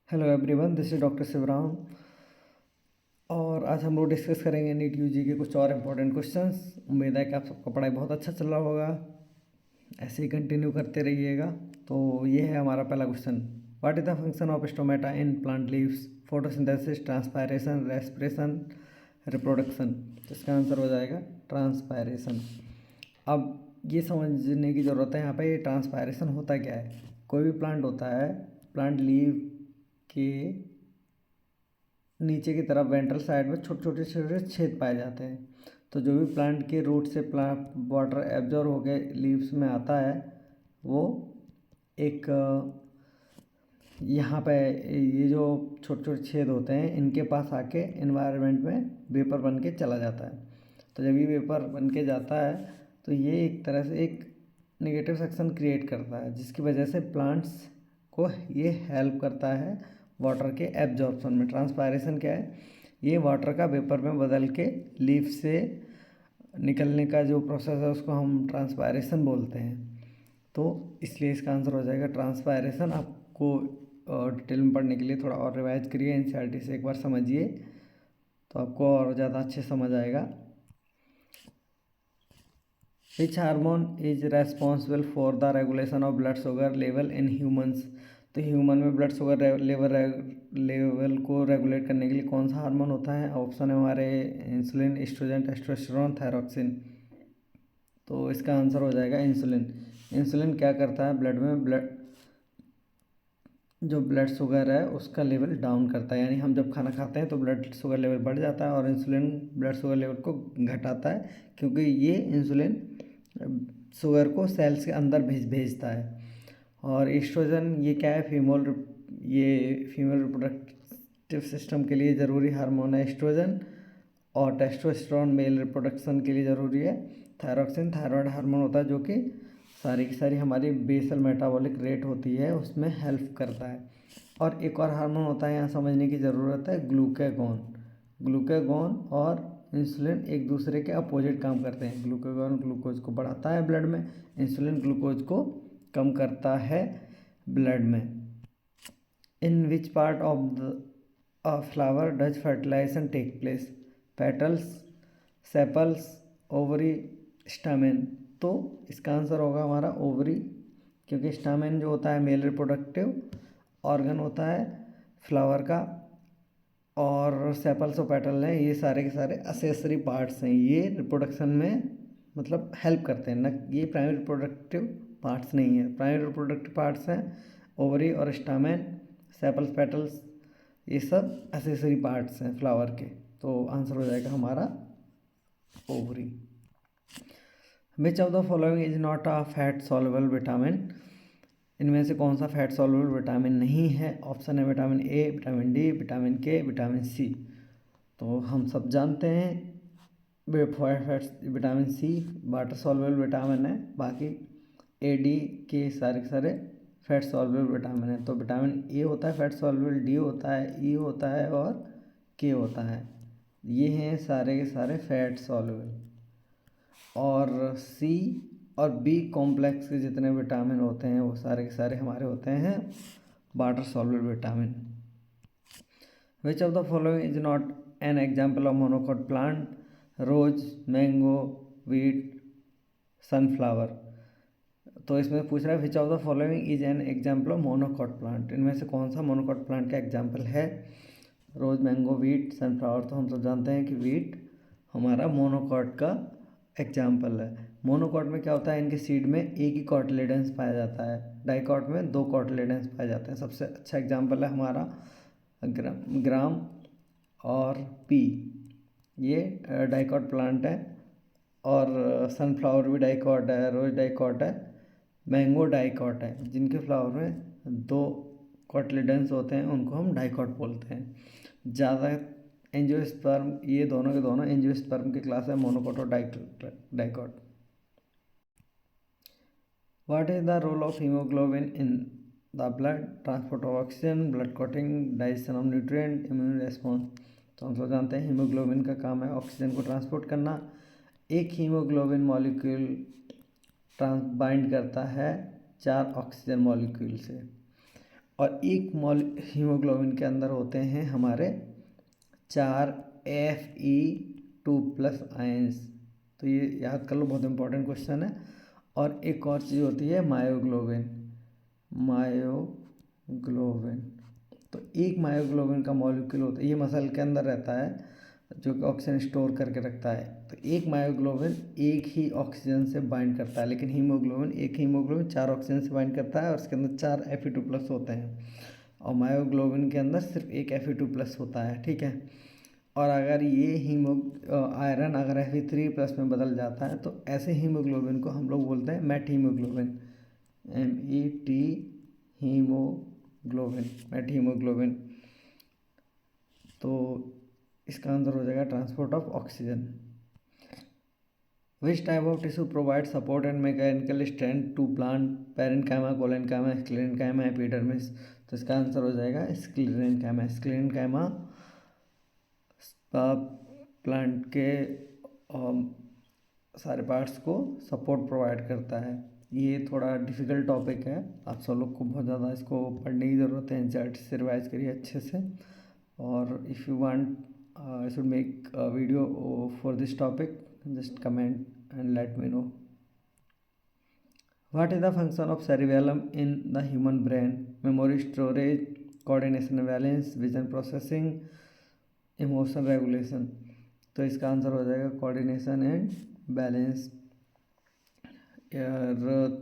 Hello everyone, this is doctor Shivram. और आज हम लोग डिस्कस करेंगे नीट यूजी के कुछ और इम्पोर्टेंट क्वेश्चंस। उम्मीद है कि आप सबका पढ़ाई बहुत अच्छा चल रहा होगा, ऐसे ही कंटिन्यू करते रहिएगा। तो ये है हमारा पहला question. What is the function of stomata in plant leaves? Photosynthesis, transpiration, respiration, reproduction. तो इसका आंसर हो जाएगा ट्रांसपायरेशन। अब ये समझने की ज़रूरत है यहाँ पे ट्रांसपायरेशन होता क्या है। कोई भी प्लांट होता है, प्लांट लीव के नीचे की तरफ वेंट्रल साइड में छोटे छोटे छोटे छेद पाए जाते हैं। तो जो भी प्लांट के रूट से प्लांट वाटर एब्जॉर्ब होकर लीव्स में आता है, वो एक यहाँ पे ये जो छोटे छोटे छेद होते हैं, इनके पास आके एनवायरनमेंट में वेपर बन के चला जाता है। तो जब ये वेपर बन के जाता है तो ये एक तरह से एक नेगेटिव सेक्शन क्रिएट करता है, जिसकी वजह से प्लांट्स को ये हेल्प करता है वाटर के एब्जॉर्प्शन में। ट्रांसपायरेशन क्या है? ये वाटर का वेपर में बदल के लीफ से निकलने का जो प्रोसेस है उसको हम ट्रांसपायरेशन बोलते हैं। तो इसलिए इसका आंसर हो जाएगा ट्रांसपायरेशन। आपको डिटेल में पढ़ने के लिए थोड़ा और रिवाइज करिए, एनसीईआरटी से एक बार समझिए तो आपको और ज़्यादा अच्छे समझ आएगा। Which hormone is responsible for the regulation of blood sugar level in humans? तो ह्यूमन में ब्लड शुगर लेवल को रेगुलेट करने के लिए कौन सा हार्मोन होता है? ऑप्शन है हमारे इंसुलिन, एस्ट्रोजन, टेस्टोस्टेरोन, थायरॉक्सिन। तो इसका आंसर हो जाएगा इंसुलिन। इंसुलिन क्या करता है? जो ब्लड शुगर है उसका लेवल डाउन करता है। यानी हम जब खाना खाते हैं तो ब्लड शुगर लेवल बढ़ जाता है और इंसुलिन ब्लड शुगर लेवल को घटाता है, क्योंकि ये इंसुलिन शुगर को सेल्स के अंदर भेजता है। और एस्ट्रोजन ये क्या है? फीमेल रिप्रोडक्टिव सिस्टम के लिए ज़रूरी हार्मोन है एस्ट्रोजन। और टेस्टोस्टेरोन मेल रिप्रोडक्शन के लिए ज़रूरी है। थायरॉक्सिन थायराइड हार्मोन होता है, जो कि सारी की सारी हमारी बेसल मेटाबॉलिक रेट होती है उसमें हेल्प करता है। और एक और हार्मोन होता है, यहाँ समझने की ज़रूरत है, ग्लूकागॉन। ग्लूकागॉन और इंसुलिन एक दूसरे के अपोजिट काम करते हैं। ग्लूकागॉन ग्लूकोज को बढ़ाता है ब्लड में, इंसुलिन ग्लूकोज को कम करता है ब्लड में। In which part of the flower does fertilization take place? Petals, sepals, ovary, stamen. तो इसका आंसर होगा हमारा ओवरी, क्योंकि स्टामेन जो होता है मेल रिप्रोडक्टिव ऑर्गन होता है फ्लावर का, और सेपल्स और पेटल हैं ये सारे के सारे असेसरी पार्ट्स हैं। ये रिप्रोडक्शन में मतलब हेल्प करते हैं, न ये प्राइमरी रिप्रोडक्टिव पार्ट्स नहीं है। प्राइमरी रिप्रोडक्टिव पार्ट्स हैं ओवरी और स्टामेन, सेपल्स, पेटल्स, ये सब एसेसरी पार्ट्स हैं फ्लावर के। तो आंसर हो जाएगा हमारा ovary. Which of the following is not a fat soluble vitamin? इनमें से कौन सा फैट सॉल्युबल विटामिन नहीं है? ऑप्शन है vitamin A, vitamin D, vitamin K, vitamin C. तो हम सब जानते हैं vitamin C water soluble vitamin है, बाकी ए, डी, के सारे के सारे फैट सॉल्युबल विटामिन है। तो विटामिन ए होता है फैट सॉल्युबल, डी होता है, ई होता है और के होता है। ये हैं सारे के सारे फैट सॉल्युबल। और सी और बी कॉम्प्लेक्स के जितने विटामिन होते हैं वो सारे के सारे हमारे होते हैं water soluble vitamin. Which of the following is not an example of monocot plant? Rose, mango, wheat, sunflower. तो इसमें पूछ रहा है which of the following is an example of monocot plant? इनमें से कौन सा मोनोकोट प्लांट का एग्जाम्पल है? Rose, mango, wheat, sunflower. तो हम सब जानते हैं कि वीट हमारा मोनोकोट का एग्जाम्पल है। मोनोकोट में क्या होता है? इनके सीड में एक ही कॉटलेडेंस पाया जाता है, डाइकोट में दो कॉटलेडेंस पाए जाते हैं। सबसे अच्छा एग्जाम्पल है हमारा ग्राम और पी, ये डाइकोट प्लांट है। और सनफ्लावर भी डाइकोट है, रोज डाइकोट है, मैंगो डाइकोट है। जिनके फ्लावर में दो कॉटलिडेंस होते हैं उनको हम डाइकोट बोलते हैं। ज़्यादा एंजियोस्पर्म, ये दोनों के दोनों एंजियोस्पर्म की क्लास है, मोनोकोट और dicot. What is the role of haemoglobin in the blood? Transport of oxygen, blood clotting, digestion of nutrient, immune response. तो हम सब जानते हैं हीमोग्लोबिन का काम है ऑक्सीजन को ट्रांसपोर्ट करना। एक हीमोग्लोबिन मॉलिक्यूल बाइंड करता है 4 ऑक्सीजन मॉलिक्यूल से। और एक मोल हीमोग्लोबिन के अंदर होते हैं हमारे 4 Fe2+ आयंस। तो ये याद कर लो, बहुत इंपॉर्टेंट क्वेश्चन है। और एक और चीज़ होती है मायोग्लोबिन। मायोग्लोबिन, तो एक मायोग्लोबिन का मॉलिक्यूल होता है, ये मसल के अंदर रहता है जो कि ऑक्सीजन स्टोर करके रखता है। तो एक मायोग्लोबिन एक ही ऑक्सीजन से बाइंड करता है, लेकिन एक हीमोग्लोबिन 4 ऑक्सीजन से बाइंड करता है और उसके अंदर 4 Fe2+ होते हैं, और मायोग्लोबिन के अंदर सिर्फ एक Fe2+ होता है, ठीक है। और अगर ये आयरन अगर Fe3+ में बदल जाता है तो ऐसे हीमोग्लोबिन को हम लोग बोलते हैं met haemoglobin, MET haemoglobin, met haemoglobin. तो इसका आंसर हो जाएगा transport of oxygen. Which type of tissue provide support and mechanical strength to plant? Parenchyma, collenchyma, sclerenchyma, epidermis. तो इसका आंसर हो जाएगा स्क्लेरेन्काइमा। स्क्लेरेन्काइमा प्लांट के सारे पार्ट्स को सपोर्ट प्रोवाइड करता है। ये थोड़ा डिफ़िकल्ट टॉपिक है, आप सब लोग को बहुत ज़्यादा इसको पढ़ने की ज़रूरत है, एनसीईआरटी से रिवाइज करिए अच्छे से। और if you want I should make a video for this topic, just comment and let me know. What is the function of cerebellum in the human brain? Memory storage, coordination balance, vision processing, emotion regulation। तो इसका answer हो जाएगा coordination and balance,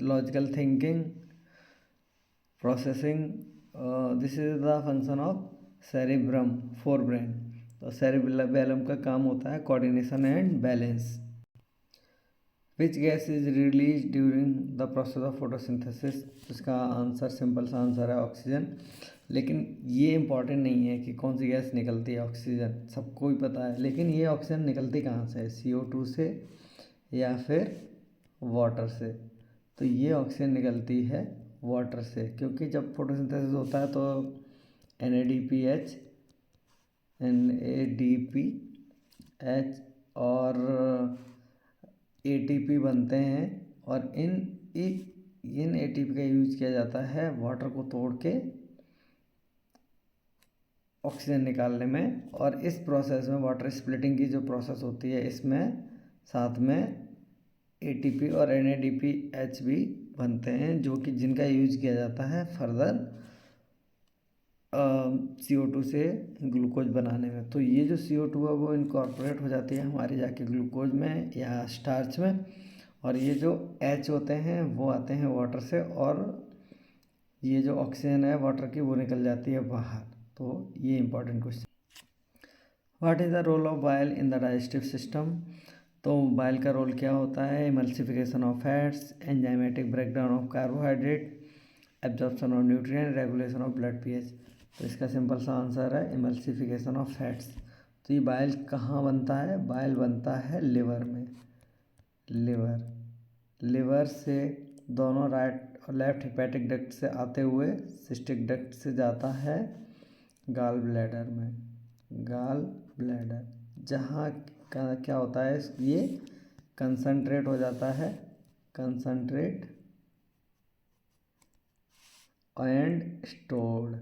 logical thinking, processing. This is the function of cerebrum for brain. तो cerebellum का काम होता है coordination and balance. Which gas is release during the process of photosynthesis? इसका आंसर सिंपल सा आंसर है ऑक्सीजन। लेकिन ये इंपॉर्टेंट नहीं है कि कौन सी गैस निकलती है, ऑक्सीजन सबको ही पता है, लेकिन ये ऑक्सीजन निकलती कहाँ से है, CO2 से या फिर वाटर से? तो ये ऑक्सीजन निकलती है वाटर से, क्योंकि जब फोटोसिंथेसिस होता है तो NADPH और ATP बनते हैं, और इन ATP का यूज किया जाता है वाटर को तोड़ के ऑक्सीजन निकालने में। और इस प्रोसेस में वाटर स्प्लिटिंग की जो प्रोसेस होती है, इसमें साथ में ATP और NADPH भी बनते हैं, जो कि जिनका यूज किया जाता है फर्दर CO2 से ग्लूकोज बनाने में। तो ये जो CO2 है वो इनकॉर्पोरेट हो जाती है हमारे जाके ग्लूकोज में या स्टार्च में, और ये जो H होते हैं वो आते हैं वाटर से, और ये जो ऑक्सीजन है वाटर की वो निकल जाती है बाहर। तो ये important question. What is the role of bile in the digestive system? तो बाइल का रोल क्या होता है? Emulsification of fats, enzymatic breakdown of carbohydrate, absorption of nutrient, regulation of blood pH। तो इसका सिंपल सा आंसर है इमल्सिफिकेशन ऑफ फैट्स। तो ये बाइल कहाँ बनता है? बाइल बनता है लिवर में। लिवर से दोनों राइट और लेफ्ट हेपेटिक डक्ट से आते हुए सिस्टिक डक्ट से जाता है गाल ब्लैडर में। गाल ब्लैडर जहाँ का क्या होता है, ये कंसंट्रेट हो जाता है, कंसंट्रेट एंड स्टोर्ड।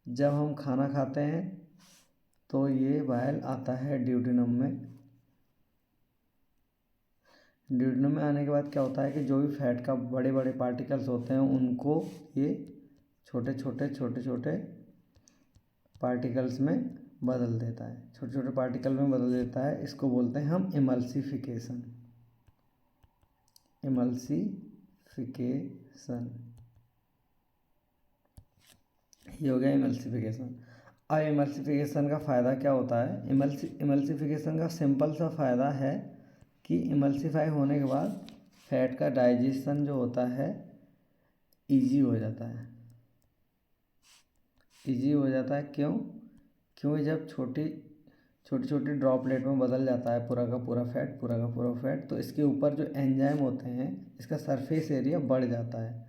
जब हम खाना खाते हैं तो ये बाइल आता है ड्यूडेनम में। ड्यूडेनम में आने के बाद क्या होता है कि जो भी फैट का बड़े बड़े पार्टिकल्स होते हैं उनको ये छोटे छोटे पार्टिकल्स में बदल देता है, छोटे छोटे पार्टिकल में बदल देता है। इसको बोलते हैं हम इमल्सिफिकेशन। ये हो गया इमल्सिफिकेशन। अब इमल्सिफिकेशन का फ़ायदा क्या होता है? इमल्सिफिकेशन का सिंपल सा फ़ायदा है कि इमल्सिफाई होने के बाद फैट का डाइजेशन जो होता है ईजी हो जाता है। ईजी हो जाता है क्यों? क्योंकि जब छोटी छोटी ड्रॉपलेट में बदल जाता है पूरा का पूरा फैट, तो इसके ऊपर जो एंजाइम होते हैं इसका सरफेस एरिया बढ़ जाता है।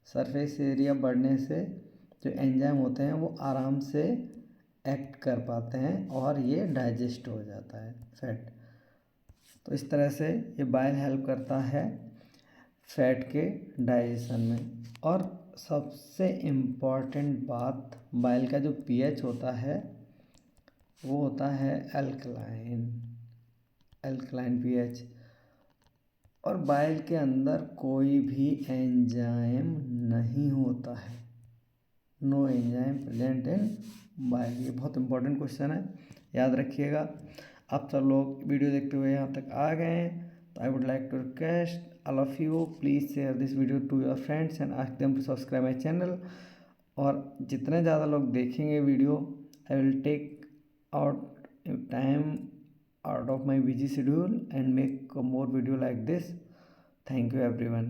सरफेस एरिया बढ़ने से जो एंजाइम होते हैं वो आराम से एक्ट कर पाते हैं और ये डाइजेस्ट हो जाता है फैट। तो इस तरह से ये बाइल हेल्प करता है फैट के डाइजेशन में। और सबसे इम्पॉर्टेंट बात, बाइल का जो पीएच होता है वो होता है अल्कलाइन पीएच। और बाइल के अंदर कोई भी एंजाइम नहीं होता है, no enzyme present in bile. ये बहुत इंपॉर्टेंट क्वेश्चन है, याद रखिएगा। आप सब लोग वीडियो देखते हुए यहाँ तक आ गए हैं, तो I would like to request all of you, please share this video to your friends and ask them to subscribe my channel. और जितने ज़्यादा लोग देखेंगे video, I will take out time out of my busy schedule and make more video like this. Thank you everyone.